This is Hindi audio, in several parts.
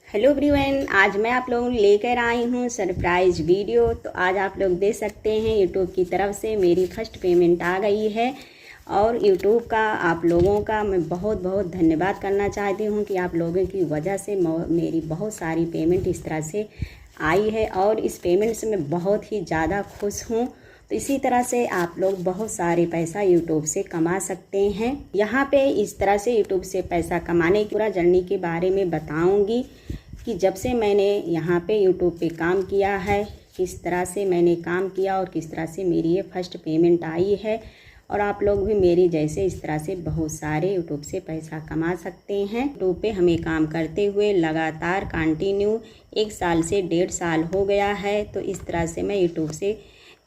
हेलो एवरीवन, आज मैं आप लोगों को लेकर आई हूँ सरप्राइज़ वीडियो। तो आज आप लोग देख सकते हैं यूट्यूब की तरफ से मेरी फर्स्ट पेमेंट आ गई है। और यूट्यूब का आप लोगों का मैं बहुत बहुत धन्यवाद करना चाहती हूँ कि आप लोगों की वजह से मेरी बहुत सारी पेमेंट इस तरह से आई है और इस पेमेंट से मैं बहुत ही ज़्यादा खुश हूँ। तो इसी तरह से आप लोग बहुत सारे पैसा यूट्यूब से कमा सकते हैं। यहाँ पे इस तरह से यूट्यूब से पैसा कमाने की पूरा जर्नी के बारे में बताऊंगी कि जब से मैंने यहाँ पे यूट्यूब पे काम किया है, किस तरह से मैंने काम किया और किस तरह से मेरी ये फर्स्ट पेमेंट आई है। और आप लोग भी मेरी जैसे इस तरह से बहुत सारे यूट्यूब से पैसा कमा सकते हैं। यूट्यूब पे हमें काम करते हुए लगातार कंटिन्यू 1 साल से 1.5 साल हो गया है। तो इस तरह से मैं यूट्यूब से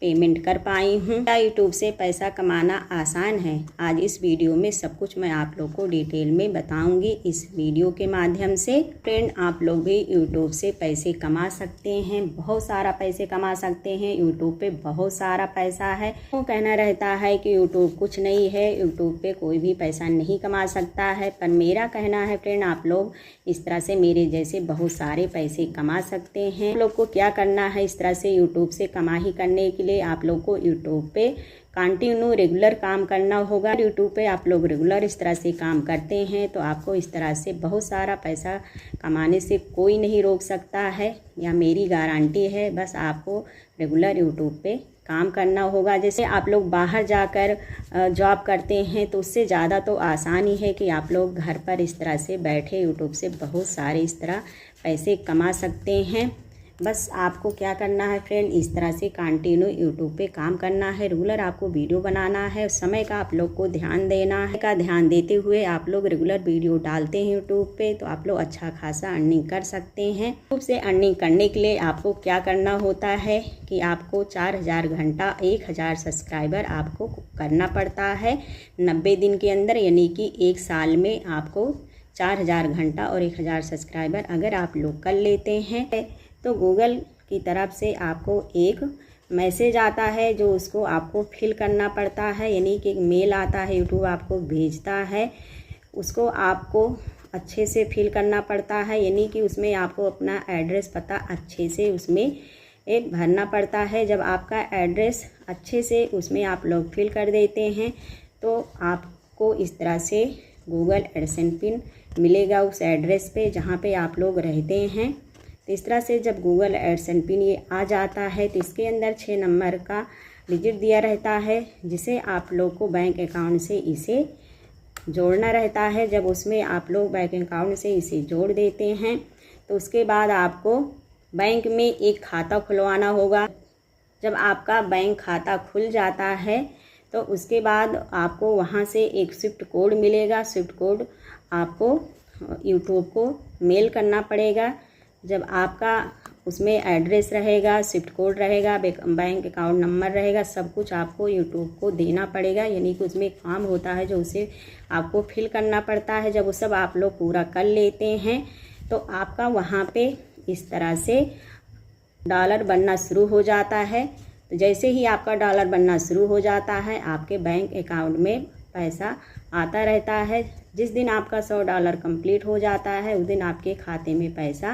पेमेंट कर पाई हूँ। क्या यूट्यूब से पैसा कमाना आसान है? आज इस वीडियो में सब कुछ मैं आप लोग को डिटेल में बताऊंगी इस वीडियो के माध्यम से। फ्रेंड, आप लोग भी यूट्यूब से पैसे कमा सकते हैं, बहुत सारा पैसे कमा सकते हैं। यूट्यूब पे बहुत सारा पैसा है। वो कहना रहता है कि यूट्यूब कुछ नहीं है, यूट्यूब पे कोई भी पैसा नहीं कमा सकता है। पर मेरा कहना है फ्रेंड, आप लोग इस तरह से मेरे जैसे बहुत सारे पैसे कमा सकते हैं। आप लोग को क्या करना है, इस तरह से यूट्यूब से कमाई करने के लिए आप लोग को यूट्यूब पे कंटिन्यू रेगुलर काम करना होगा। यूट्यूब पे आप लोग रेगुलर इस तरह से काम करते हैं तो आपको इस तरह से बहुत सारा पैसा कमाने से कोई नहीं रोक सकता है, या मेरी गारंटी है। बस आपको रेगुलर यूट्यूब पे काम करना होगा। जैसे आप लोग बाहर जाकर जॉब करते हैं तो उससे ज़्यादा तो आसानी है कि आप लोग घर पर इस तरह से बैठे यूट्यूब से बहुत सारे इस तरह पैसे कमा सकते हैं। बस आपको क्या करना है फ्रेंड, इस तरह से कंटिन्यू यूट्यूब पे काम करना है, रेगुलर आपको वीडियो बनाना है। समय का आप लोग को ध्यान देना है। का ध्यान देते हुए आप लोग रेगुलर वीडियो डालते हैं यूट्यूब पे तो आप लोग अच्छा खासा अर्निंग कर सकते हैं। यूट्यूब से अर्निंग करने के लिए आपको क्या करना होता है कि आपको 4000 घंटा 1000 सब्सक्राइबर आपको करना पड़ता है 90 दिन के अंदर, यानी कि 1 साल में आपको 4000 घंटा और 1000 सब्सक्राइबर अगर आप लोग कर लेते हैं तो गूगल की तरफ से आपको एक मैसेज आता है जो उसको आपको फिल करना पड़ता है, यानी कि एक मेल आता है, यूट्यूब आपको भेजता है, उसको आपको अच्छे से फिल करना पड़ता है। यानी कि उसमें आपको अपना एड्रेस पता अच्छे से उसमें भरना पड़ता है। जब आपका एड्रेस अच्छे से उसमें आप लोग फिल कर देते हैं तो आपको इस तरह से गूगल एडसेंस पिन मिलेगा उस एड्रेस पे जहाँ पे आप लोग रहते हैं। तो इस तरह से जब गूगल एडसेंस पिन ये आ जाता है तो इसके अंदर 6 नंबर का डिजिट दिया रहता है, जिसे आप लोग को बैंक अकाउंट से इसे जोड़ना रहता है। जब उसमें आप लोग बैंक अकाउंट से इसे जोड़ देते हैं तो उसके बाद आपको बैंक में एक खाता खुलवाना होगा। जब आपका बैंक खाता खुल जाता है तो उसके बाद आपको वहाँ से एक स्विफ्ट कोड मिलेगा। स्विफ्ट कोड आपको यूट्यूब को मेल करना पड़ेगा। जब आपका उसमें एड्रेस रहेगा, स्विफ्ट कोड रहेगा, बैंक अकाउंट नंबर रहेगा, सब कुछ आपको यूट्यूब को देना पड़ेगा। यानी कि उसमें एक फॉर्म होता है जो उसे आपको फिल करना पड़ता है। जब वो सब आप लोग पूरा कर लेते हैं तो आपका वहाँ पे इस तरह से डॉलर बनना शुरू हो जाता है। तो जैसे ही आपका डॉलर बनना शुरू हो जाता है आपके बैंक अकाउंट में पैसा आता रहता है। जिस दिन आपका $100 कंप्लीट हो जाता है उस दिन आपके खाते में पैसा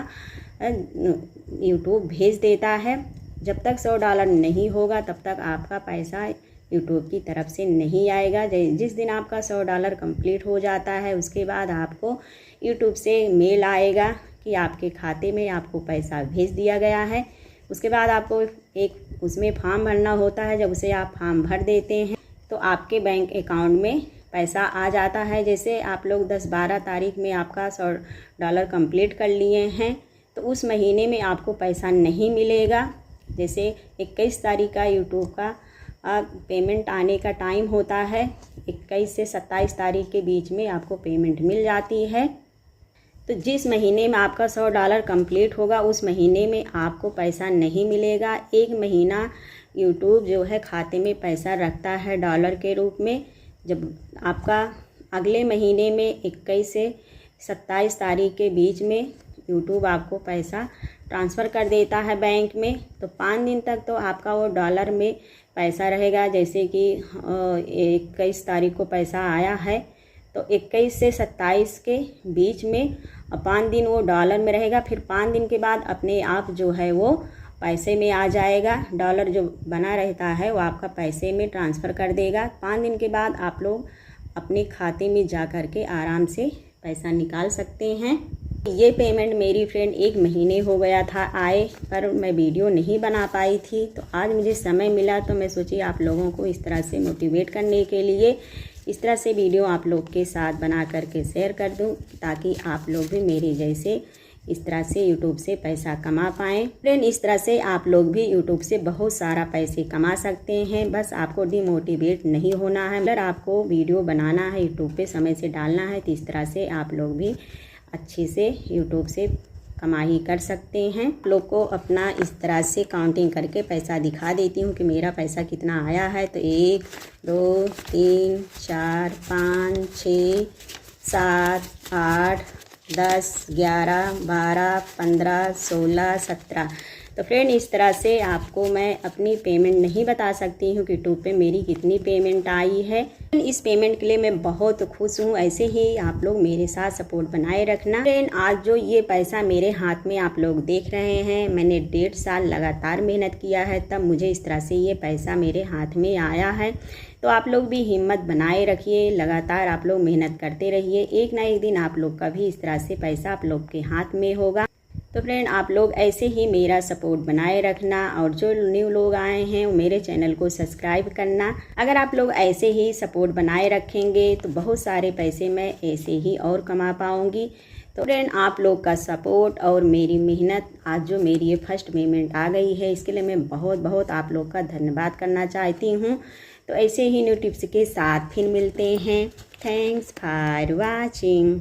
यूट्यूब भेज देता है। जब तक $100 नहीं होगा तब तक आपका पैसा यूट्यूब की तरफ से नहीं आएगा। जिस दिन आपका $100 कंप्लीट हो जाता है उसके बाद आपको यूट्यूब से मेल आएगा कि आपके खाते में आपको पैसा भेज दिया गया है। उसके बाद आपको एक उसमें फॉर्म भरना होता है। जब उसे आप फॉर्म भर देते हैं तो आपके बैंक अकाउंट में पैसा आ जाता है। जैसे आप लोग 10-12 तारीख में आपका $100 कंप्लीट कर लिए हैं तो उस महीने में आपको पैसा नहीं मिलेगा। जैसे 21 तारीख का यूट्यूब का पेमेंट आने का टाइम होता है, 21 से 27 तारीख के बीच में आपको पेमेंट मिल जाती है। तो जिस महीने में आपका $100 कंप्लीट होगा उस महीने में आपको पैसा नहीं मिलेगा। 1 महीना यूट्यूब जो है खाते में पैसा रखता है डॉलर के रूप में। जब आपका अगले महीने में 21 से 27 तारीख के बीच में यूट्यूब आपको पैसा ट्रांसफ़र कर देता है बैंक में, तो 5 दिन तक तो आपका वो डॉलर में पैसा रहेगा। जैसे कि 21 तारीख को पैसा आया है तो 21 से 27 के बीच में और 5 दिन वो डॉलर में रहेगा। फिर 5 दिन के बाद अपने आप जो है वो पैसे में आ जाएगा। डॉलर जो बना रहता है वो आपका पैसे में ट्रांसफ़र कर देगा। 5 दिन के बाद आप लोग अपने खाते में जा कर के आराम से पैसा निकाल सकते हैं। ये पेमेंट मेरी फ्रेंड 1 महीने हो गया था आए, पर मैं वीडियो नहीं बना पाई थी। तो आज मुझे समय मिला तो मैं सोची आप लोगों को इस तरह से मोटिवेट करने के लिए इस तरह से वीडियो आप लोग के साथ बना करके शेयर कर दूं, ताकि आप लोग भी मेरे जैसे इस तरह से यूट्यूब से पैसा कमा पाएँ। फ्रेंड, इस तरह से आप लोग भी यूट्यूब से बहुत सारा पैसे कमा सकते हैं। बस आपको डिमोटिवेट नहीं होना है। अगर आपको वीडियो बनाना है, यूट्यूब पे समय से डालना है, तो इस तरह से आप लोग भी अच्छे से यूट्यूब से कमाई कर सकते हैं। लोग को अपना इस तरह से काउंटिंग करके पैसा दिखा देती हूँ कि मेरा पैसा कितना आया है। तो 1 2 3 4 5 6 7 8 10 11 12 15 16 17। तो फ्रेंड, इस तरह से आपको मैं अपनी पेमेंट नहीं बता सकती हूँ कि यूट्यूब पे मेरी कितनी पेमेंट आई है। इस पेमेंट के लिए मैं बहुत खुश हूँ। ऐसे ही आप लोग मेरे साथ सपोर्ट बनाए रखना। फ्रेंड, आज जो ये पैसा मेरे हाथ में आप लोग देख रहे हैं, मैंने 1.5 साल लगातार मेहनत किया है, तब मुझे इस तरह से ये पैसा मेरे हाथ में आया है। तो आप लोग भी हिम्मत बनाए रखिए, लगातार आप लोग मेहनत करते रहिए। एक ना एक दिन आप लोग का भी इस तरह से पैसा आप लोग के हाथ में होगा। तो फ्रेंड, आप लोग ऐसे ही मेरा सपोर्ट बनाए रखना, और जो न्यू लोग आए हैं वो मेरे चैनल को सब्सक्राइब करना। अगर आप लोग ऐसे ही सपोर्ट बनाए रखेंगे तो बहुत सारे पैसे मैं ऐसे ही और कमा पाऊँगी। तो फ्रेंड, आप लोग का सपोर्ट और मेरी मेहनत, आज जो मेरी ये फर्स्ट पेमेंट आ गई है, इसके लिए मैं बहुत बहुत आप लोग का धन्यवाद करना चाहती हूँ। तो ऐसे ही न्यू टिप्स के साथ फिर मिलते हैं। Thanks for watching.